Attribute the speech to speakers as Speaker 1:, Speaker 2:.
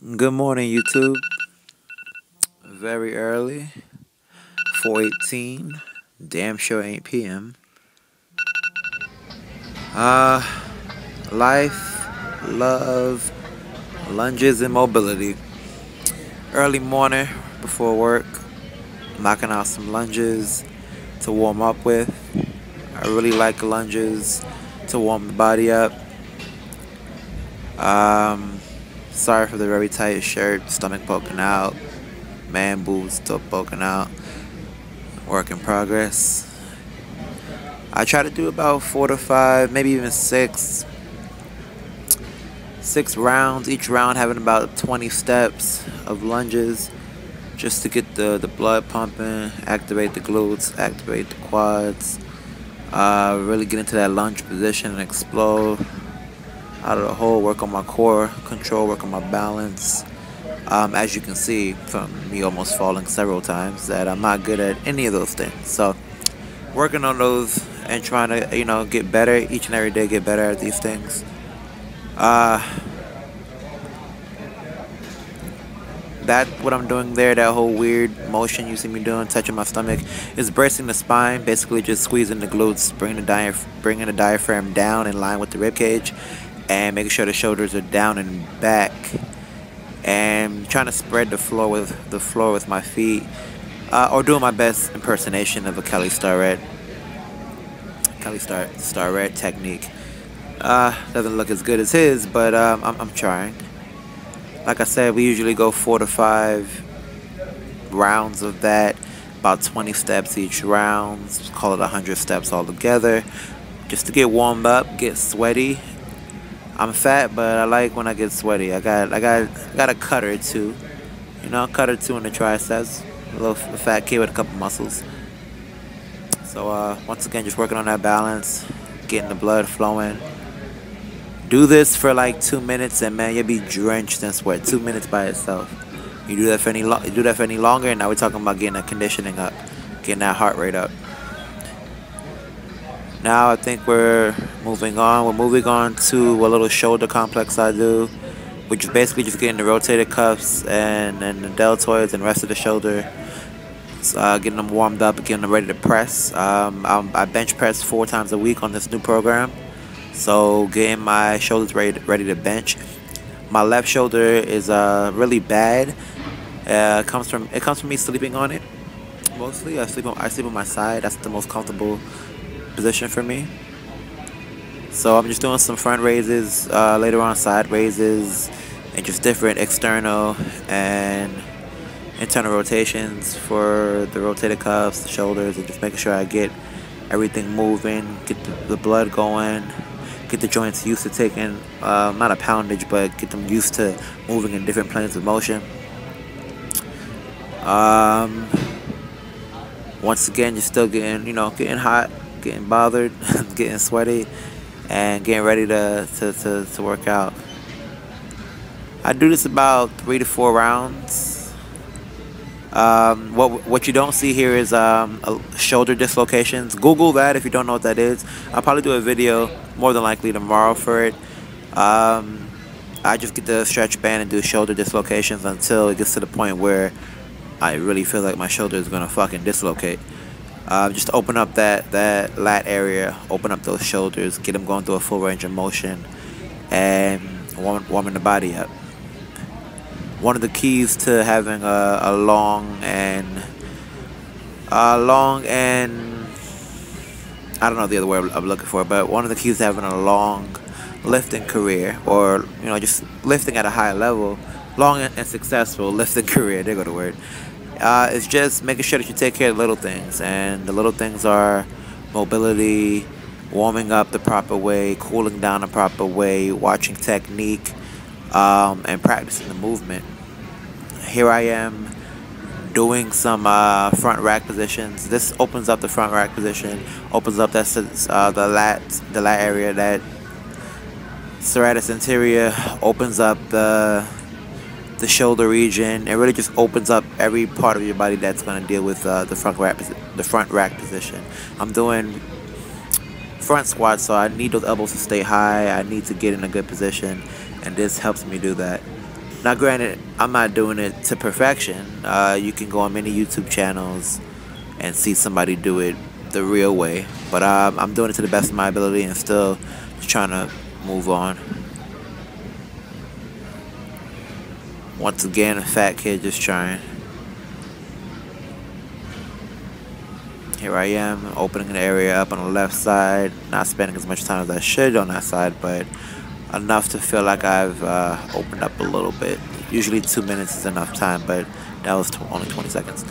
Speaker 1: Good morning, YouTube. Very early, 4:18. Damn sure ain't PM. Uh, Life, love, lunges, and mobility. Early morning before work, knocking out some lunges to warm up with. I really like lunges to warm the body up. Um, Sorry for the very tight shirt, stomach poking out, man boobs still poking out. Work in progress. I try to do about 4 to 5, maybe even six rounds. Each round having about 20 steps of lunges, just to get the blood pumping, activate the glutes, activate the quads. Really get into that lunge position and explode out of the hole. Work on my core control, work on my balance. As you can see from me almost falling several times, that I'm not good at any of those things. So working on those and trying to get better each and every day, get better at these things. That what I'm doing there, that whole weird motion you see me doing, touching my stomach, is bracing the spine. Basically, just squeezing the glutes, bringing the diaphragm down in line with the rib cage, and making sure the shoulders are down and back, and trying to spread the floor with my feet, or doing my best impersonation of a Kelly Starrett technique. Doesn't look as good as his, but I'm trying. Like I said, we usually go 4 to 5 rounds of that, about 20 steps each round. Call it 100 steps altogether, just to get warmed up, get sweaty. I'm fat, but I like when I get sweaty. I got a cut or two, cut or two in the triceps. A little fat kid with a couple muscles. So once again, just working on that balance, getting the blood flowing. Do this for like 2 minutes, and man, you'll be drenched in sweat. 2 minutes by itself. You do that for any longer, and now we're talking about getting that conditioning up, getting that heart rate up. Now I think we're moving on. We're moving on to a little shoulder complex I do, which is basically just getting the rotator cuffs and the deltoids and rest of the shoulder. Getting them warmed up, getting them ready to press. I bench press 4 times a week on this new program. So getting my shoulders ready to bench. My left shoulder is really bad. It comes from me sleeping on it. Mostly, I sleep on my side. That's the most comfortable position for me. So I'm just doing some front raises, later on side raises, and just different external and internal rotations for the rotator cuffs, the shoulders, and just making sure I get everything moving, get the blood going. Get the joints used to taking, not a poundage, but get them used to moving in different planes of motion. Once again, just still getting hot, getting bothered, getting sweaty, and getting ready to work out. I do this about 3 to 4 rounds. What you don't see here is shoulder dislocations. Google that if you don't know what that is. I'll probably do a video more than likely tomorrow for it. I just get the stretch band and do shoulder dislocations until it gets to the point where I really feel like my shoulder is gonna fucking dislocate. Just open up that lat area, open up those shoulders, get them going through a full range of motion, and warming the body up. One of the keys to having a long and I don't know the other word I'm looking for, but one of the keys to having a long lifting career, or just lifting at a high level, long and successful lifting career, there go the word, is just making sure that you take care of the little things. And the little things are mobility, warming up the proper way, cooling down the proper way, watching technique, and practicing the movement. Here I am doing some front rack positions. This opens up the front rack position, opens up the lat area, that serratus anterior, opens up the shoulder region. It really just opens up every part of your body that's going to deal with the front rack position. I'm doing front squats, so I need those elbows to stay high. I need to get in a good position, and this helps me do that. Now, granted, I'm not doing it to perfection. You can go on many YouTube channels and see somebody do it the real way, but I'm doing it to the best of my ability and still just trying to move on. Once again, a fat kid just trying. Here I am, opening the area up on the left side, not spending as much time as I should on that side, but enough to feel like I've opened up a little bit. Usually 2 minutes is enough time, but that was only 20 seconds.